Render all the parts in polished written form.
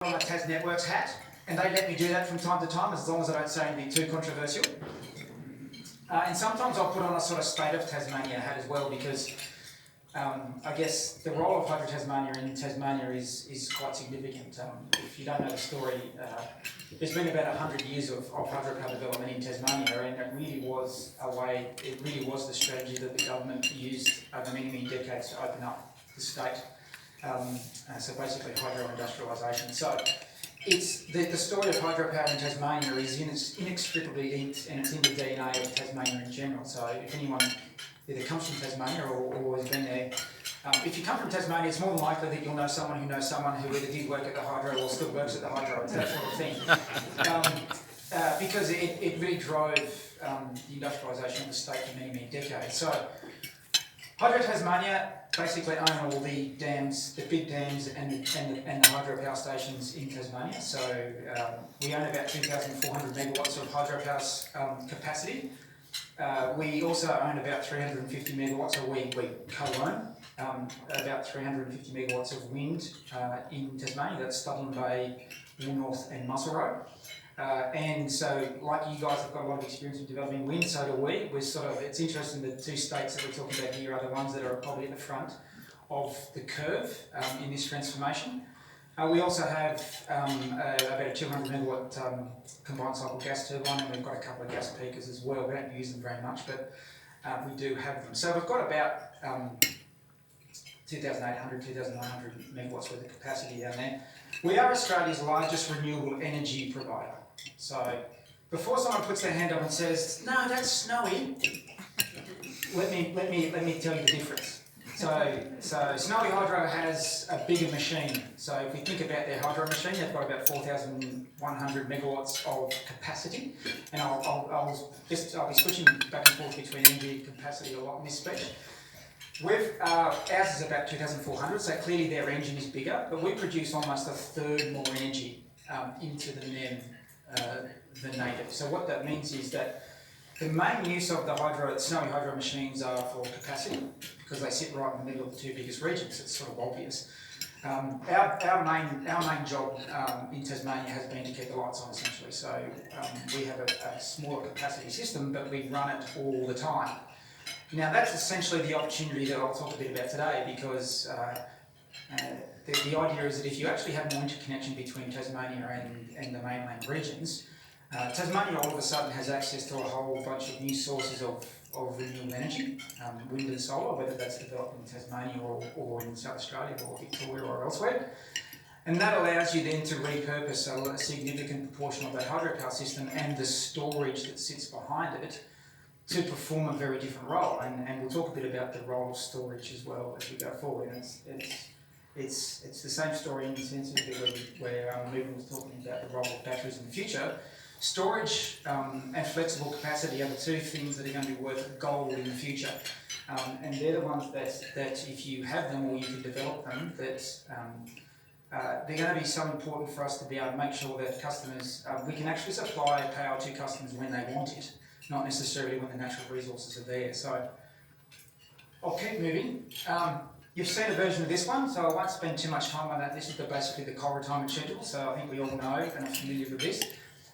on my Tas Networks hat, and they let me do that from time to time, as long as I don't say anything too controversial. And sometimes I'll put on a sort of State of Tasmania hat as well, because I guess the role of Hydro Tasmania in Tasmania is quite significant. If you don't know the story, there's been about 100 years of hydropower development in Tasmania, and it really was the strategy that the government used over many decades to open up the state. So basically hydro industrialisation. So it's the story of hydropower in Tasmania is inextricably linked, and it's in the DNA of Tasmania in general. So if anyone either comes from Tasmania or has been there, if you come from Tasmania, it's more than likely that you'll know someone who knows someone who either did work at the hydro or still works at the hydro. It's that sort of thing. Because it really drove the industrialisation of the state for many decades. So Hydro Tasmania basically own all the dams, the big dams and the hydropower stations in Tasmania. So we own about 2,400 megawatts of hydropower capacity. We also own about 350 megawatts, or we co-own about 350 megawatts of wind in Tasmania. That's Studland Bay, Wool North and Muscle Road. And so, like you guys have got a lot of experience in developing wind, so do we. It's interesting that the two states that we're talking about here are the ones that are probably at the front of the curve in this transformation. We also have about a 200 megawatt combined cycle gas turbine, and we've got a couple of gas peakers as well. We don't use them very much, but we do have them. So we've got about 2,800, 2,900 megawatts worth of capacity down there. We are Australia's largest renewable energy provider. So before someone puts their hand up and says, "No, that's snowy," let me tell you the difference. So Snowy Hydro has a bigger machine. So if we think about their hydro machine, they've got about 4,100 megawatts of capacity. And I'll be switching back and forth between energy and capacity a lot in this speech. Ours is about 2,400, so clearly their engine is bigger, but we produce almost a third more energy into the NEM than they do. So what that means is that the main use of the Snowy Hydro machines are for capacity, because they sit right in the middle of the two biggest regions. It's sort of obvious. Our main job in Tasmania has been to keep the lights on, essentially. So we have a smaller capacity system, but we run it all the time. Now that's essentially the opportunity that I'll talk a bit about today, because the idea is that if you actually have more interconnection between Tasmania and the mainland regions, Tasmania all of a sudden has access to a whole bunch of new sources of renewable energy, wind and solar, whether that's developed in Tasmania or in South Australia or Victoria or elsewhere. And that allows you then to repurpose a significant proportion of that hydropower system and the storage that sits behind it to perform a very different role. And we'll talk a bit about the role of storage as well as we go forward. And it's the same story in the sense that where Megan was talking about the role of batteries in the future. Storage and flexible capacity are the two things that are going to be worth gold in the future. And they're the ones that if you have them or you can develop them, that they're going to be so important for us to be able to make sure that customers, we can actually supply power to customers when they want it, not necessarily when the natural resources are there. So I'll keep moving. You've seen a version of this one, so I won't spend too much time on that. This is basically the coal retirement schedule, so I think we all know and are familiar with this.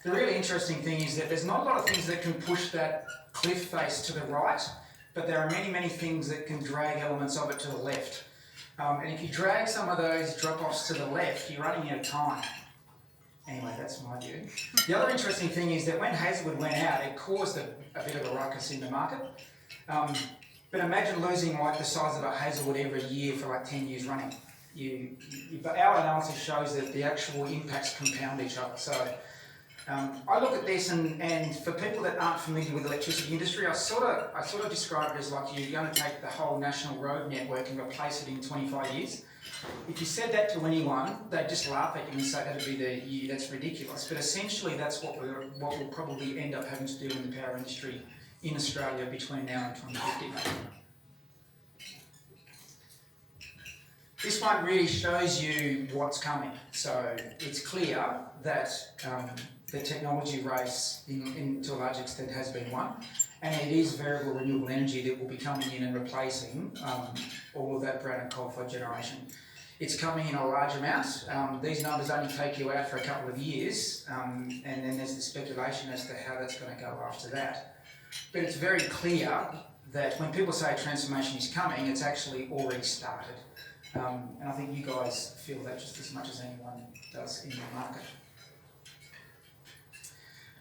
The really interesting thing is that there's not a lot of things that can push that cliff face to the right, but there are many things that can drag elements of it to the left. And if you drag some of those drop-offs to the left, you're running out of time. Anyway, that's my view. The other interesting thing is that when Hazelwood went out, it caused a bit of a ruckus in the market. But imagine losing like the size of a Hazelwood every year for like 10 years running. But our analysis shows that the actual impacts compound each other. So I look at this, and for people that aren't familiar with the electricity industry, I sort of describe it as like you're going to take the whole national road network and replace it in 25 years. If you said that to anyone, they'd just laugh at you and say that's ridiculous. But essentially, that's what we'll probably end up having to do in the power industry in Australia between now and 2050. This one really shows you what's coming. So it's clear that the technology race, to a large extent, has been won, and it is variable renewable energy that will be coming in and replacing all of that brown and coal-fired generation. It's coming in a large amount. These numbers only take you out for a couple of years, and then there's the speculation as to how that's going to go after that. But it's very clear that when people say transformation is coming, it's actually already started. And I think you guys feel that just as much as anyone does in the market.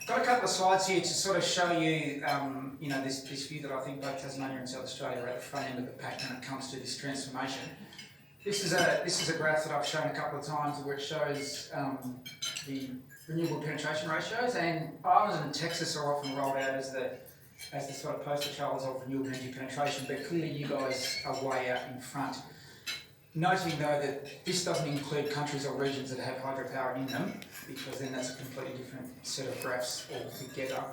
I've got a couple of slides here to sort of show you, this view that I think both Tasmania and South Australia are at the front end of the pack when it comes to this transformation. This is a graph that I've shown a couple of times where it shows the renewable penetration ratios, and Ireland and Texas are often rolled out as the sort of poster child of renewable energy penetration, but clearly you guys are way out in front. Noting though that this doesn't include countries or regions that have hydropower in them, because then that's a completely different set of graphs altogether.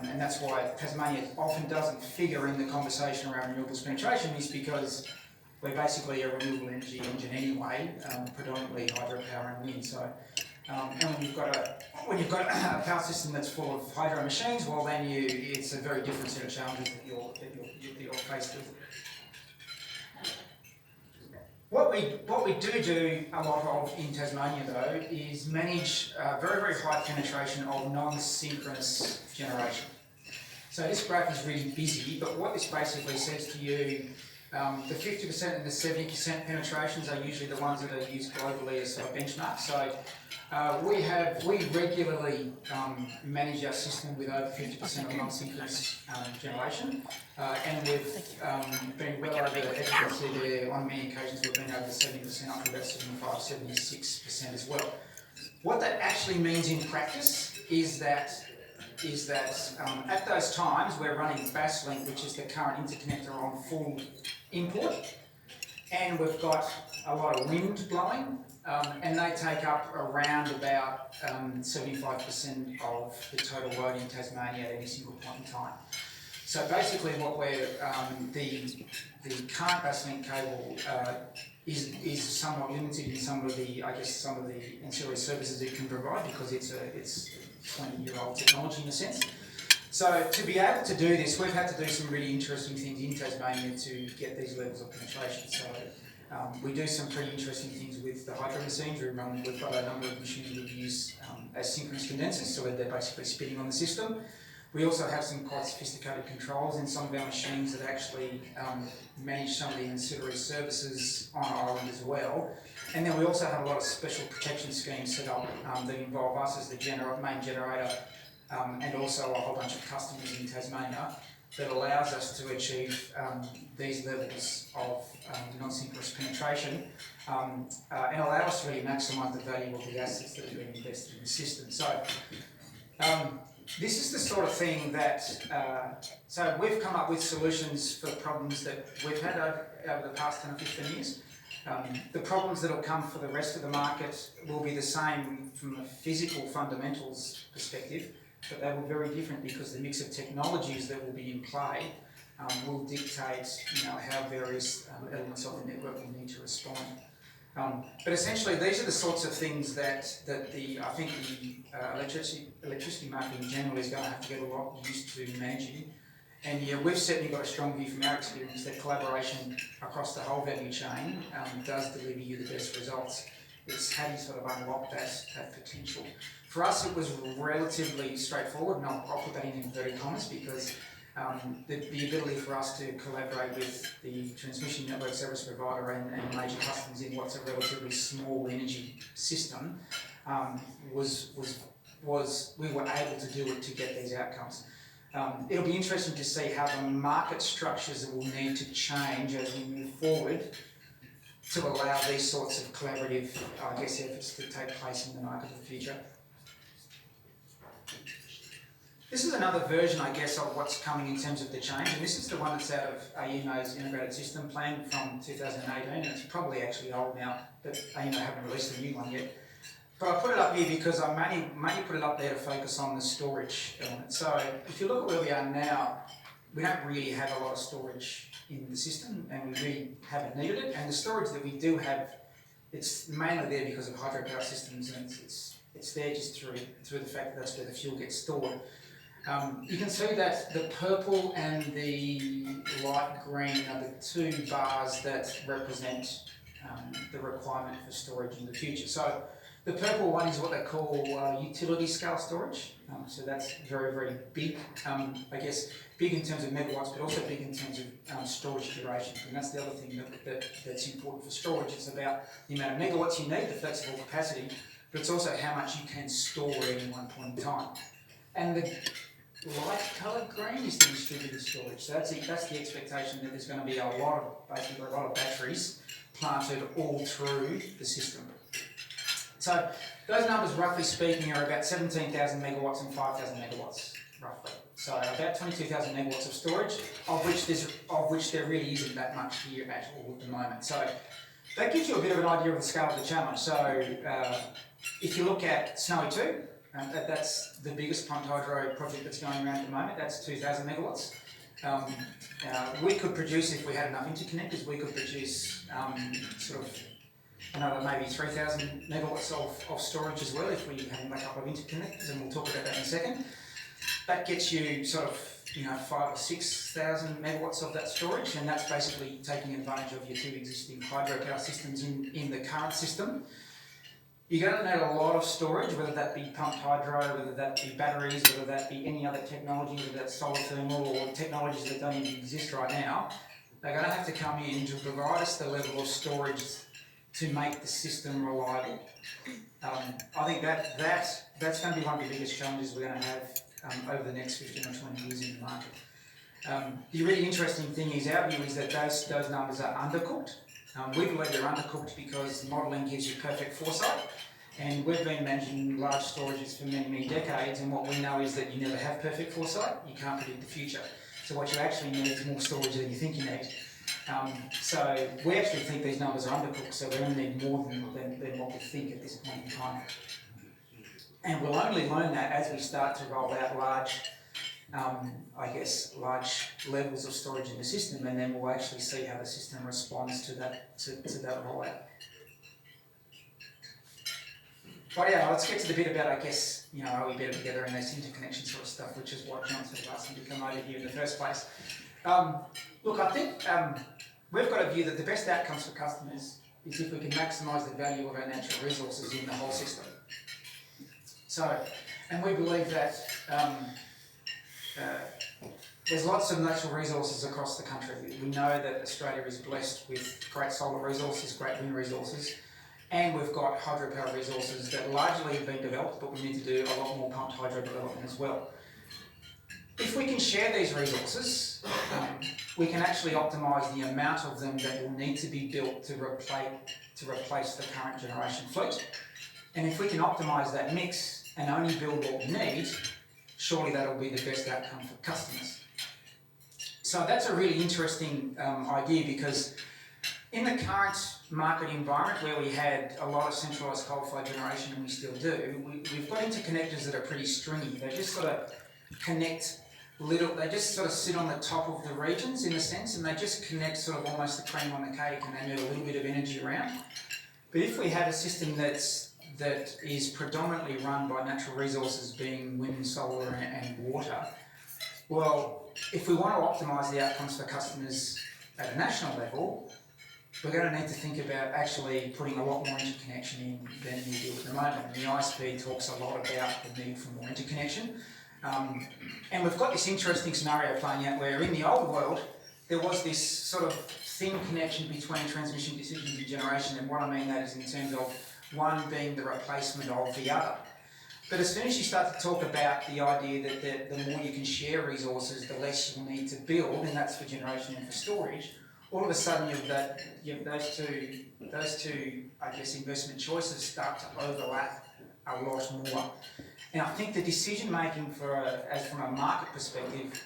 And that's why Tasmania often doesn't figure in the conversation around renewables penetration, is because we're basically a renewable energy engine anyway, predominantly hydropower and wind. So, and when you've got a power system that's full of hydro machines, well then it's a very different set of challenges that you're faced with. What we do a lot of in Tasmania though is manage very, very high penetration of non-synchronous generation. So this graph is really busy, but what this basically says to you, the 50% and the 70% penetrations are usually the ones that are used globally as sort of benchmarks. So we regularly manage our system with over 50% of non-synchronous generation, and we've been well over, as you can see there, on many occasions we've been over 70%, up to about 75, 76% as well. What that actually means in practice is that at those times we're running Bass Link, which is the current interconnector, on full import, and we've got a lot of wind blowing, and they take up around about 75% of the total load in Tasmania at any single point in time. So basically what we're, the current Bass Link cable is somewhat limited in some of the ancillary services it can provide, because it's 20-year-old technology in a sense. So to be able to do this, we've had to do some really interesting things in Tasmania to get these levels of penetration. So we do some pretty interesting things with the hydro machines. We've got a number of machines we use as synchronous condensers, so they're basically spinning on the system. We also have some quite sophisticated controls in some of our machines that actually manage some of the ancillary services on island as well. And then we also have a lot of special protection schemes set up that involve us as the main generator, and also a whole bunch of customers in Tasmania, that allows us to achieve these levels of non-synchronous penetration, and allow us to really maximise the value of the assets that have been invested in the system. So this is the sort of thing that, so we've come up with solutions for problems that we've had over the past 10 or 15 years. The problems that will come for the rest of the market will be the same from a physical fundamentals perspective, but they will be very different because the mix of technologies that will be in play will dictate, how various elements of the network will need to respond. But essentially, these are the sorts of things that I think the electricity market in general is going to have to get a lot used to managing. And yeah, we've certainly got a strong view from our experience that collaboration across the whole value chain does deliver you the best results. It's how you sort of unlock that potential. For us, it was relatively straightforward, and I'll put that in inverted commas, because the ability for us to collaborate with the transmission network service provider and major customers in what's a relatively small energy system was we were able to do it to get these outcomes. It'll be interesting to see how the market structures will need to change as we move forward to allow these sorts of collaborative, efforts to take place in the market of the future. This is another version, of what's coming in terms of the change, and this is the one that's out of AEMO's Integrated System Plan from 2018, and it's probably actually old now, but AEMO haven't released a new one yet. But I put it up here because I mainly put it up there to focus on the storage element. So if you look at where we are now, we don't really have a lot of storage in the system, and we really haven't needed it. And the storage that we do have, it's mainly there because of hydropower systems, and it's there just through the fact that that's where the fuel gets stored. You can see that the purple and the light green are the two bars that represent the requirement for storage in the future. So the purple one is what they call utility scale storage. So that's very, very big, I guess, big in terms of megawatts, but also big in terms of storage duration. And that's the other thing that's important for storage. It's about the amount of megawatts you need, the flexible capacity, but it's also how much you can store at any one point in time. And the light coloured green is the distributed storage. So that's the expectation that there's going to be a lot of batteries planted all through the system. So those numbers, roughly speaking, are about 17,000 megawatts and 5,000 megawatts, roughly. So about 22,000 megawatts of storage, of which there really isn't that much here at all at the moment. So that gives you a bit of an idea of the scale of the challenge. So if you look at Snowy 2, that's the biggest pumped hydro project that's going around at the moment. That's 2,000 megawatts. We could produce, if we had enough interconnectors, we could produce sort of another maybe 3,000 megawatts of storage as well if we had a backup of interconnectors, and we'll talk about that in a second. That gets you sort of 5,000 or 6,000 megawatts of that storage, and that's basically taking advantage of your two existing hydropower systems in the current system. You're going to need a lot of storage, whether that be pumped hydro, whether that be batteries, whether that be any other technology, whether that's solar thermal or technologies that don't even exist right now. They're going to have to come in to provide us the level of storage to make the system reliable. I think that's going to be one of the biggest challenges we're going to have over the next 15 or 20 years in the market. The really interesting thing is our view is that those numbers are undercooked. We believe they're undercooked because modelling gives you perfect foresight, and we've been managing large storages for many, many decades, and what we know is that you never have perfect foresight. You can't predict the future. So what you actually need is more storage than you think you need. So we actually think these numbers are undercooked, so we only need more than what we think at this point in time. And we'll only learn that as we start to roll out large levels of storage in the system, and then we'll actually see how the system responds to that rollout. But yeah, let's get to the bit about, I guess, are we better together in this interconnection sort of stuff, which is what John sort of asked me to come over here in the first place. Look, I think we've got a view that the best outcomes for customers is if we can maximise the value of our natural resources in the whole system. So, and we believe that there's lots of natural resources across the country. We know that Australia is blessed with great solar resources, great wind resources, and we've got hydropower resources that largely have been developed, but we need to do a lot more pumped hydro development as well. If we can share these resources, we can actually optimise the amount of them that will need to be built to replace the current generation fleet. And if we can optimise that mix and only build what we need, surely that'll be the best outcome for customers. So that's a really interesting idea, because in the current market environment where we had a lot of centralised coal-fired generation, and we still do, we've got interconnectors that are pretty stringy. They just sort of connect they just sort of sit on the top of the regions in a sense, and they just connect sort of almost the cream on the cake, and they move a little bit of energy around. But if we have a system that is predominantly run by natural resources, being wind, solar and water, well, if we want to optimise the outcomes for customers at a national level, we're going to need to think about actually putting a lot more interconnection in than we do at the moment. And the ISP talks a lot about the need for more interconnection. And we've got this interesting scenario playing out where in the old world, there was this sort of thin connection between transmission decisions and generation, and what I mean that is in terms of one being the replacement of the other. But as soon as you start to talk about the idea that the more you can share resources, the less you'll need to build, and that's for generation and for storage, all of a sudden those two, I guess, investment choices start to overlap a lot more. And I think the decision making from a market perspective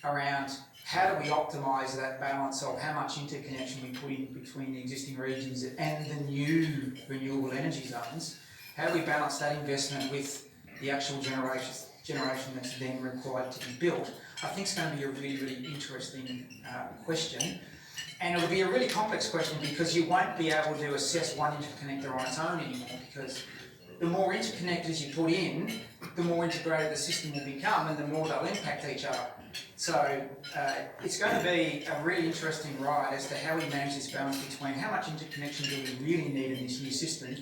around how do we optimise that balance of how much interconnection we put in between the existing regions and the new renewable energy zones, how do we balance that investment with the actual generation that's then required to be built, I think it's going to be a really, really interesting question. And it'll be a really complex question because you won't be able to assess one interconnector on its own anymore, because the more interconnectors you put in, the more integrated the system will become and the more they'll impact each other. So it's going to be a really interesting ride as to how we manage this balance between how much interconnection do we really need in this new system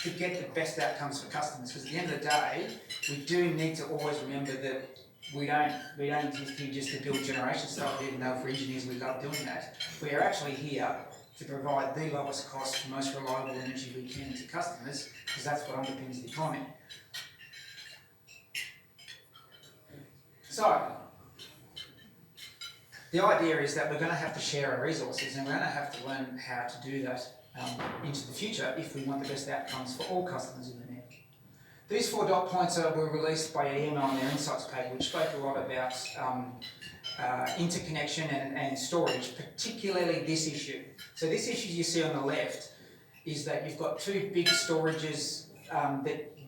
to get the best outcomes for customers. Because at the end of the day, we do need to always remember that we don't exist here just to build generation stuff, even though for engineers we love doing that. We are actually here to provide the lowest cost, most reliable energy we can to customers, because that's what underpins the economy. So, the idea is that we're going to have to share our resources and we're going to have to learn how to do that into the future if we want the best outcomes for all customers in the net. These 4 dot points were released by EMA on their insights page, which spoke a lot about interconnection and storage, particularly this issue. So this issue you see on the left is that you've got 2 big storages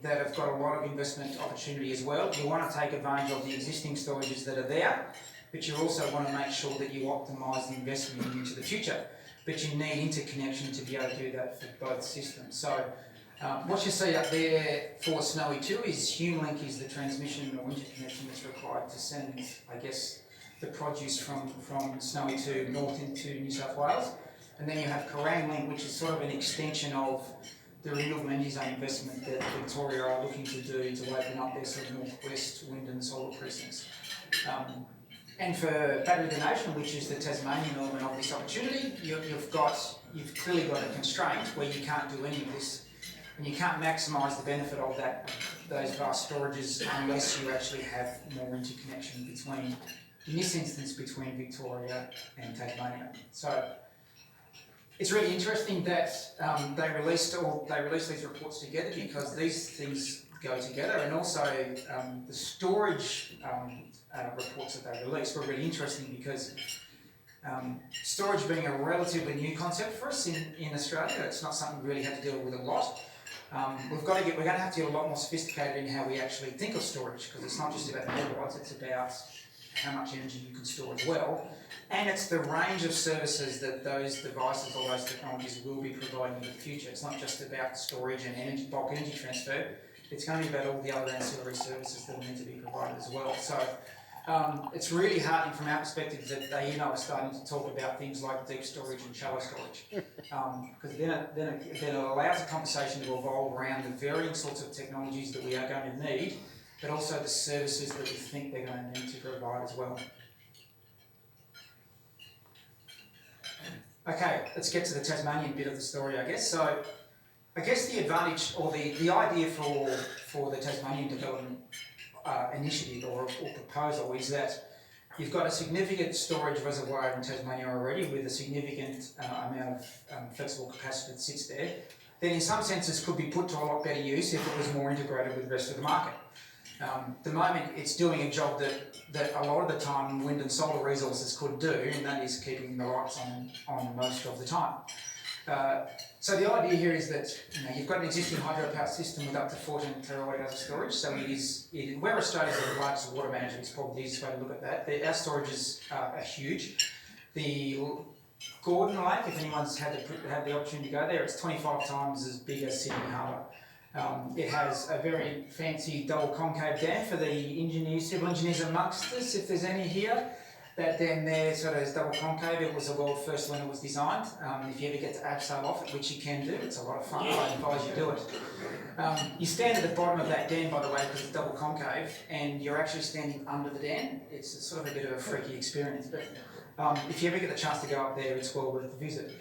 that have got a lot of investment opportunity as well. You want to take advantage of the existing storages that are there, but you also want to make sure that you optimise the investment into the future. But you need interconnection to be able to do that for both systems. So what you see up there for Snowy 2 is HumeLink is the transmission or interconnection that's required to send, I guess, the produce from Snowy 2 north into New South Wales. And then you have Kerang Link, which is sort of an extension of the renewable energy zone investment that Victoria are looking to do to open up their sort of northwest wind and solar precincts. And for battery donation, which is the Tasmanian element of this opportunity, you've clearly got a constraint where you can't do any of this, and you can't maximise the benefit of those vast storages unless you actually have more interconnection between, in this instance, between Victoria and Tasmania. So it's really interesting that they released these reports together, because these things go together, and also the storage reports that they released were really interesting, because storage being a relatively new concept for us in Australia, it's not something we really have to deal with a lot. We're going to have to get a lot more sophisticated in how we actually think of storage, because it's not just about megawatts, it's about how much energy you can store as well. And it's the range of services that those devices or those technologies will be providing in the future. It's not just about storage and bulk energy transfer, it's going to be about all the other ancillary services that will need to be provided as well. So it's really heartening from our perspective that they are starting to talk about things like deep storage and shallow storage, because then it allows a conversation to evolve around the varying sorts of technologies that we are going to need, but also the services that we think they're going to need to provide as well. Okay, let's get to the Tasmanian bit of the story, I guess. So I guess the advantage or the idea for the Tasmanian development initiative or proposal is that you've got a significant storage reservoir in Tasmania already with a significant amount of flexible capacity that sits there. Then in some senses could be put to a lot better use if it was more integrated with the rest of the market. At the moment it's doing a job that a lot of the time wind and solar resources could do, and that is keeping the lights on most of the time. So the idea here is that you've got an existing hydropower system with up to 14 terawatt hours of storage. So where Australia's the largest water manager, it's probably the easiest way to look at that. Our storages are huge. The Gordon Lake, if anyone's had the opportunity to go there, it's 25 times as big as Sydney Harbour. It has a very fancy double concave dam for the civil engineers amongst us, if there's any here. That dam there sort of is double concave. It was the world first when it was designed. If you ever get to abseil off it, which you can do, it's a lot of fun. I advise you do it. You stand at the bottom of that dam, by the way, because it's double concave, and you're actually standing under the dam. It's sort of a bit of a freaky experience, but if you ever get the chance to go up there, it's well worth the visit.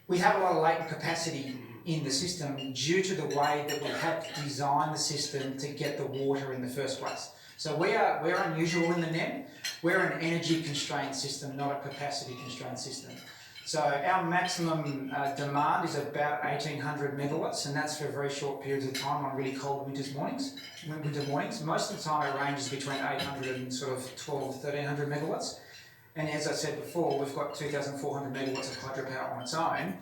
We have a lot of latent capacity in the system due to the way that we have designed the system to get the water in the first place. So we're unusual in the NEM. We're an energy constrained system, not a capacity constrained system. So our maximum demand is about 1800 megawatts, and that's for very short periods of time on really cold winter mornings. Most of the time it ranges between 800 and sort of 12 to 1300 megawatts. And as I said before, we've got 2,400 megawatts of hydropower on its own.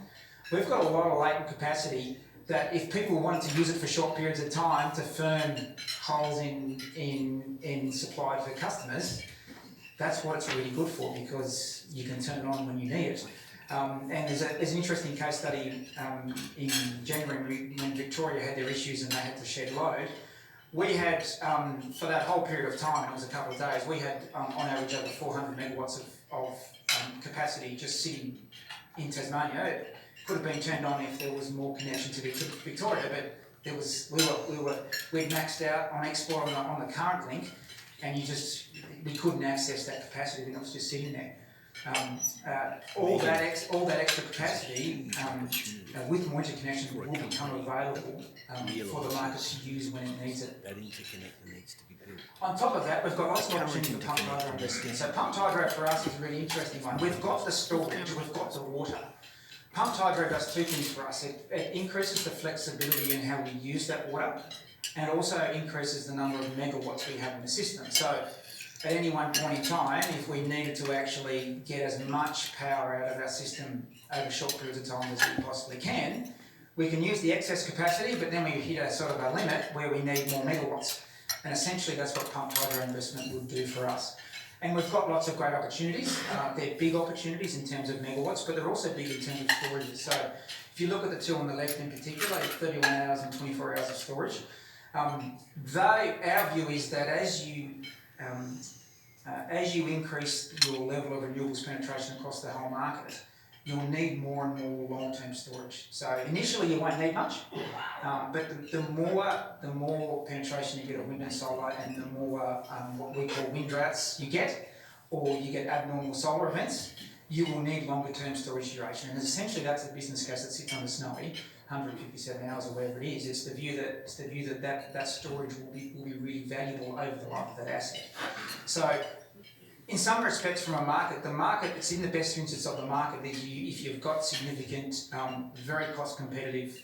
We've got a lot of latent capacity that if people wanted to use it for short periods of time to firm holes in supply for customers, that's what it's really good for, because you can turn it on when you need it. And there's an interesting case study in January when Victoria had their issues and they had to shed load. we had, for that whole period of time, and it was a couple of days, we had on average over 400 megawatts of capacity just sitting in Tasmania. It could have been turned on if there was more connection to Victoria, but there was, we'd maxed out on export on the current link, and we couldn't access that capacity when it was just sitting there. All that extra capacity with more interconnection will become available for the market to use when it needs it. That interconnector needs to be built. On top of that, we've got lots of opportunity for pumped hydro investment. So pumped hydro for us is a really interesting one. We've got the storage, we've got the water. Pumped hydro does two things for us. It increases the flexibility in how we use that water, and it also increases the number of megawatts we have in the system. So at any one point in time, if we needed to actually get as much power out of our system over short periods of time as we possibly can, we can use the excess capacity, but then we hit a sort of a limit where we need more megawatts. And essentially that's what pumped hydro investment would do for us. And we've got lots of great opportunities. They're big opportunities in terms of megawatts, but they're also big in terms of storage. So if you look at the two on the left in particular, 31 hours and 24 hours of storage, our view is that as you increase your level of renewables penetration across the whole market, you'll need more and more long-term storage. So initially you won't need much, but the more penetration you get of wind and solar, and the more what we call wind droughts you get, or you get abnormal solar events, you will need longer-term storage duration. And essentially that's the business case that sits on the snowy, 157 hours or whatever it is. It's the view that storage will be really valuable over the life of that asset. So in some respects from the market, it's in the best interest of the market that if you've got significant, very cost competitive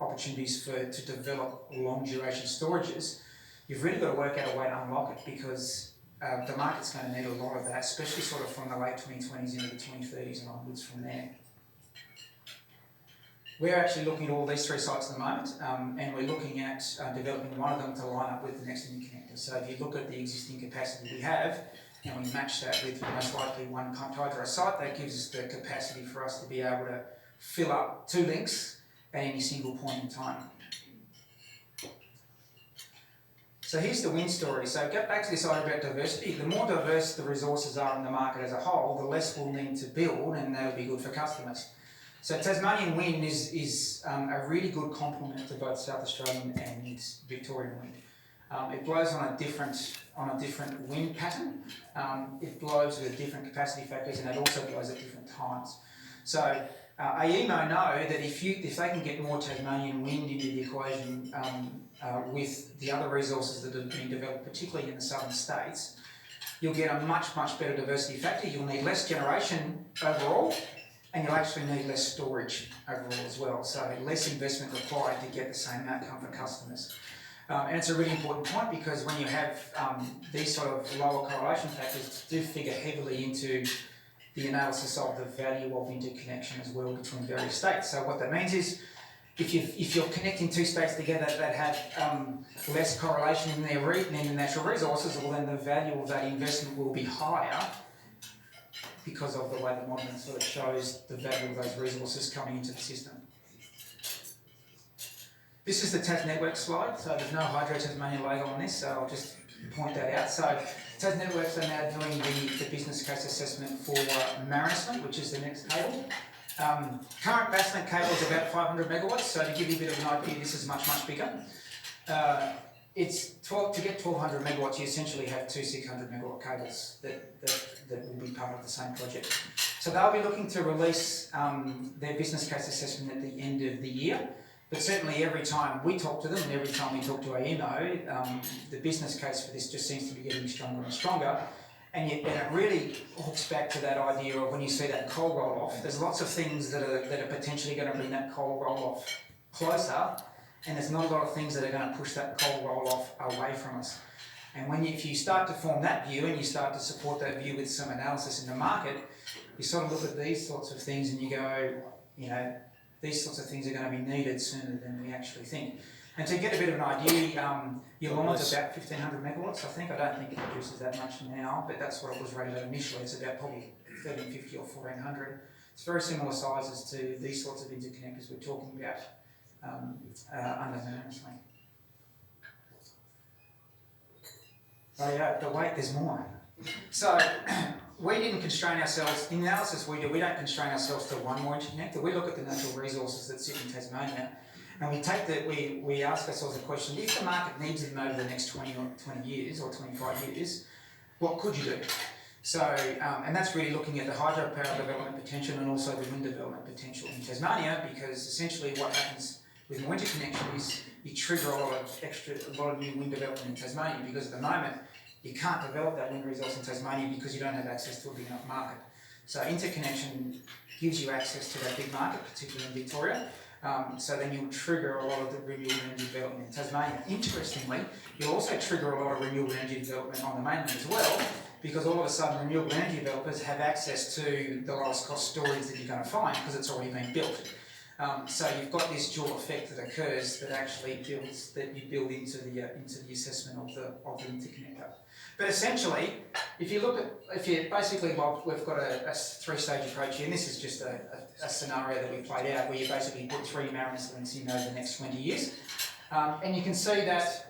opportunities to develop long duration storages, you've really got to work out a way to unlock it, because the market's going to need a lot of that, especially sort of from the late 2020s into the 2030s and onwards from there. We're actually looking at all these three sites at the moment, and we're looking at developing one of them to line up with the next interconnector. So if you look at the existing capacity we have, and we match that with most likely one pumped hydro site, that gives us the capacity for us to be able to fill up 2 links at any single point in time. So here's the wind story. So get back to this idea about diversity. The more diverse the resources are in the market as a whole, the less we'll need to build, and that'll be good for customers. So Tasmanian wind is a really good complement to both South Australian and Victorian wind. It blows on a different wind pattern. It blows with different capacity factors, and it also blows at different times. So AEMO know that if they can get more Tasmanian wind into the equation with the other resources that have been developed, particularly in the southern states, you'll get a much better diversity factor. You'll need less generation overall, and you'll actually need less storage overall as well. So less investment required to get the same outcome for customers. And it's a really important point, because when you have these sort of lower correlation factors, do figure heavily into the analysis of the value of interconnection as well between various states. So what that means is, if you're connecting 2 states together that have less correlation in their natural resources, well then the value of that investment will be higher, because of the way the modelling sort of shows the value of those resources coming into the system. This is the Tas Network slide, so there's no Hydro Tasmania logo on this, so I'll just point that out. So Tas Networks are now doing the business case assessment for Mariner, which is the next cable. Current Bass Strait cable is about 500 megawatts, so to give you a bit of an idea, this is much bigger. To get 1200 megawatts, you essentially have 2 600 megawatt cables that will be part of the same project. So they'll be looking to release their business case assessment at the end of the year. But certainly every time we talk to them, and every time we talk to AEMO, the business case for this just seems to be getting stronger and stronger. And it really hooks back to that idea of when you see that coal roll-off, there's lots of things that are potentially going to bring that coal roll-off closer, and there's not a lot of things that are going to push that coal roll-off away from us. And if you start to form that view, and you start to support that view with some analysis in the market, you sort of look at these sorts of things and you go, these sorts of things are going to be needed sooner than we actually think. And to get a bit of an idea, Yalon's about 1500 megawatts, I think. I don't think it produces that much now, but that's what it was rated at initially. It's about probably 1350 or 1400. It's very similar sizes to these sorts of interconnectors we're talking about under Mariner. Oh yeah, but wait, there's more. So we didn't constrain ourselves, in the analysis we do, we don't constrain ourselves to one more interconnector. We look at the natural resources that sit in Tasmania and we ask ourselves a question, if the market needs them over the next 20 years or 25 years, what could you do? So, and that's really looking at the hydropower development potential and also the wind development potential in Tasmania, because essentially what happens with more interconnection is you trigger a lot of new wind development in Tasmania, because at the moment you can't develop that wind resource in Tasmania because you don't have access to a big enough market. So interconnection gives you access to that big market, particularly in Victoria. So then you'll trigger a lot of the renewable energy development in Tasmania. Interestingly, you'll also trigger a lot of renewable energy development on the mainland as well, because all of a sudden renewable energy developers have access to the lowest cost storage that you're going to find because it's already been built. So you've got this dual effect that occurs that actually builds, that you build into the assessment of the interconnector. But essentially, if you look at, basically, well, we've got a three-stage approach here, and this is just a scenario that we played out where you basically put 3 Marinus links in over the next 20 years. And you can see that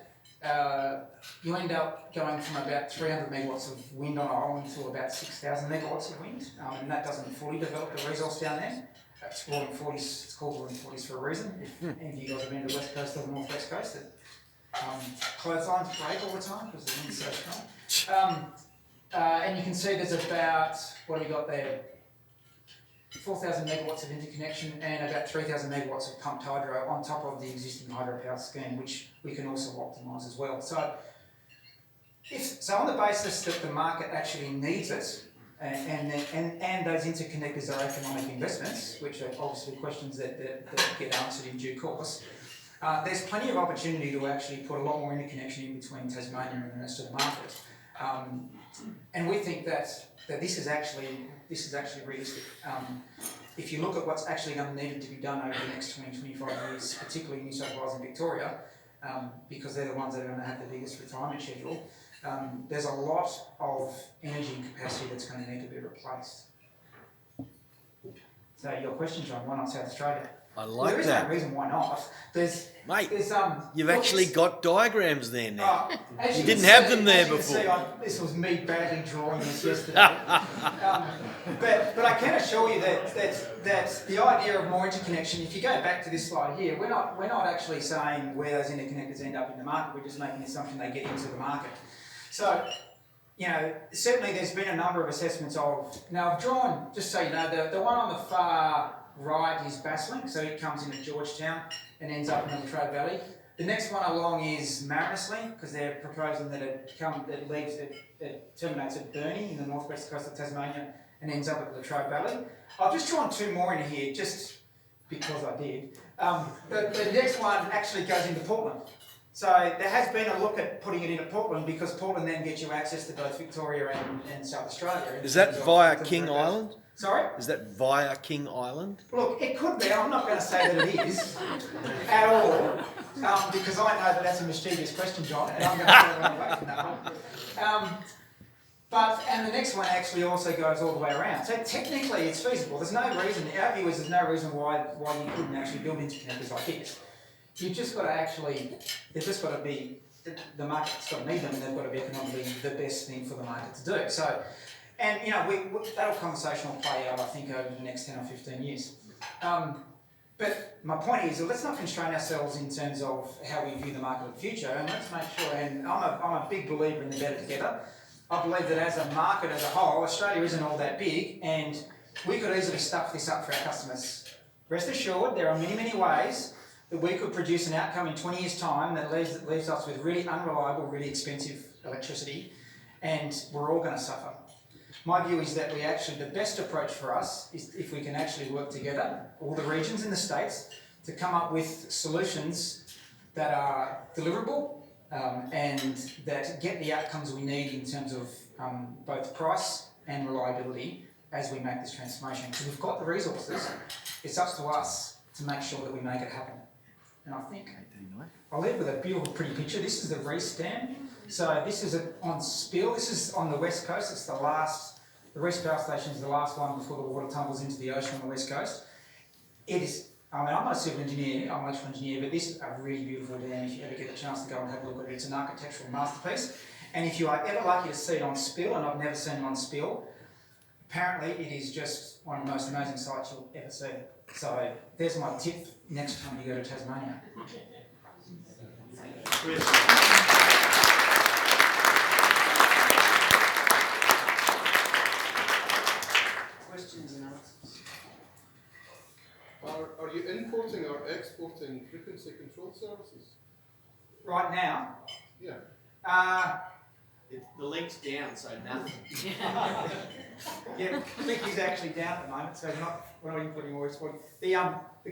you end up going from about 300 megawatts of wind on an island to about 6,000 megawatts of wind, and that doesn't fully develop the resource down there. It's called 40s, it's called 40s for a reason. If any of you guys have been to the west coast or the northwest coast, clotheslines break all the time because the wind's so strong. And you can see there's about, what have we got there? 4,000 megawatts of interconnection and about 3,000 megawatts of pumped hydro on top of the existing hydropower scheme, which we can also optimise as well. So on the basis that the market actually needs it, and those interconnectors are economic investments, which are obviously questions that get answered in due course, there's plenty of opportunity to actually put a lot more interconnection in between Tasmania and the rest of the market. And we think that this is actually realistic. If you look at what's actually going to need to be done over the next 20-25 years, particularly New South Wales and Victoria, because they're the ones that are going to have the biggest retirement schedule, there's a lot of energy and capacity that's going to need to be replaced. So your question, John, why not South Australia? I like there that. There is no reason why not. You've actually got diagrams there now. You didn't see, have them there as you before. can see, this was me badly drawing this yesterday. But I can assure you that the idea of more interconnection, if you go back to this slide here, we're not actually saying where those interconnectors end up in the market. We're just making the assumption they get into the market. So, certainly there's been a number of assessments of. Now I've drawn, just so you know, the one on the far right is Bass Link, so it comes in at Georgetown and ends up in the Latrobe Valley. The next one along is Marinus Link, because they're proposing that it terminates at Burnie in the northwest coast of Tasmania and ends up at the Latrobe Valley. I've just drawn 2 more in here, just because I did. The next one actually goes into Portland. So there has been a look at putting it into Portland, because Portland then gets you access to both Victoria and South Australia. Is that via King Island? Sorry? Is that via King Island? Look, it could be. I'm not going to say that it is at all, because I know that that's a mischievous question, John, and I'm going to run away from that one. And the next one actually also goes all the way around. So technically it's feasible. There's no reason, our view is there's no reason why you couldn't actually build interconnectors like this. You've just got to actually, they've just got to be, the market's got to need them, and they've got to be economically the best thing for the market to do. So, and that conversation will play out, I think, over the next 10 or 15 years. But my point is, let's not constrain ourselves in terms of how we view the market of the future, and let's make sure, and I'm a big believer in the better together. I believe that as a market as a whole, Australia isn't all that big, and we could easily stuff this up for our customers. Rest assured, there are many, many ways that we could produce an outcome in 20 years' time that leaves us with really unreliable, really expensive electricity, and we're all going to suffer. My view is that the best approach for us is if we can actually work together, all the regions in the states, to come up with solutions that are deliverable and that get the outcomes we need in terms of both price and reliability as we make this transformation. Because we've got the resources, it's up to us to make sure that we make it happen. And I think I'll leave with a beautiful, pretty picture. This is the Reese Dam. So this is on spill. This is on the west coast. It's the Reese Power Station is the last one before the water tumbles into the ocean on the west coast. It is, I'm not a civil engineer, I'm an electrical engineer, but this is a really beautiful dam if you ever get a chance to go and have a look at it. It's an architectural masterpiece. And if you are ever lucky to see it on spill, and I've never seen it on spill, apparently it is just one of the most amazing sights you'll ever see. So there's my tip next time you go to Tasmania. Questions and answers. Are you importing or exporting frequency control services? Right now, Yeah. The link's down, so nothing. yeah, the link is actually down at the moment, so we're not importing or exporting. The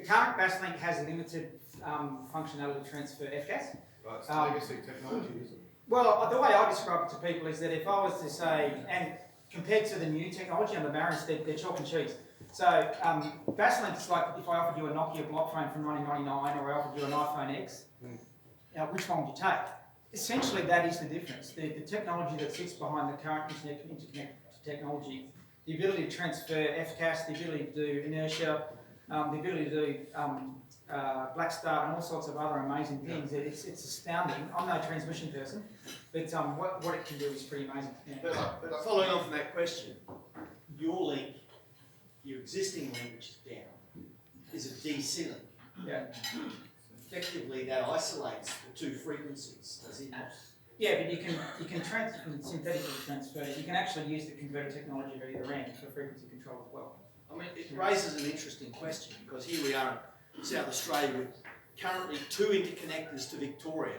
current Bass link has limited functionality to transfer FGAS. That's legacy technology, isn't it? Well, the way I describe it to people is that if I was to say, and compared to the new technology on the barriers, they're chalk and cheese. So Bass link is like if I offered you a Nokia block phone from 1999 or I offered you an iPhone X, which one would you take? Essentially, that is the difference. The technology that sits behind the current interconnect technology, the ability to transfer FCAS, the ability to do inertia, the ability to do black start and all sorts of other amazing things. It's astounding. I'm no transmission person, but what it can do is pretty amazing. Yeah. But following on from that question, your link, your existing link, which is down, is a DC link. Yeah. Effectively, that isolates the two frequencies, does it not? Yeah, but you can synthetically transfer. You can actually use the converter technology at either end for frequency control as well. I mean, it raises an interesting question because here we are in South Australia with currently 2 interconnectors to Victoria,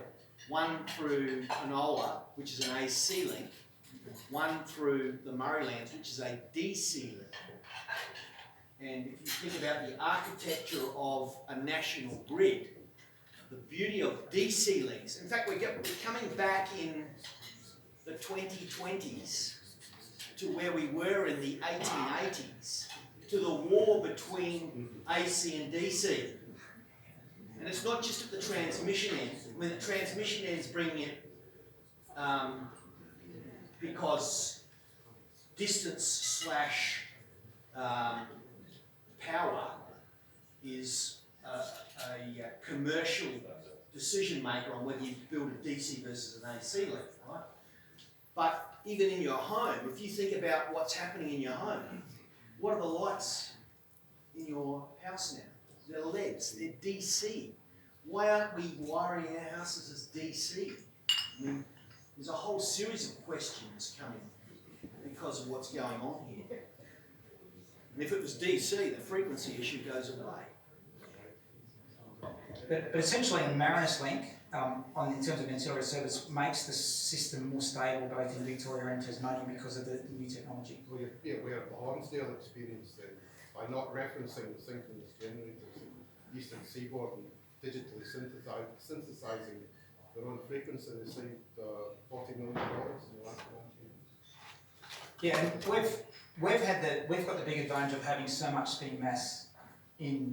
one through Penola, which is an AC link, one through the Murraylands, which is a DC link. And if you think about the architecture of a national grid, the beauty of DC links, in fact, we're coming back in the 2020s to where we were in the 1880s, to the war between AC and DC. And it's not just at the transmission end. I mean, the transmission end is bringing it because distance slash power is a commercial decision maker on whether you build a DC versus an AC link, right? But even in your home, if you think about what's happening in your home, what are the lights in your house now? They're LEDs, they're DC. Why aren't we wiring our houses as DC? I mean, there's a whole series of questions coming because of what's going on here. And if it was DC, the frequency issue goes away. But essentially, the Marinus link, in terms of ancillary service, makes the system more stable both in Victoria and Tasmania because of the new technology. We have the Hornsdale experience then, by not referencing the synchronous generators in the eastern seaboard and digitally synthesizing their own frequency. They saved $40 million in the last 1 year. Yeah, and we've got the big advantage of having so much spinning mass in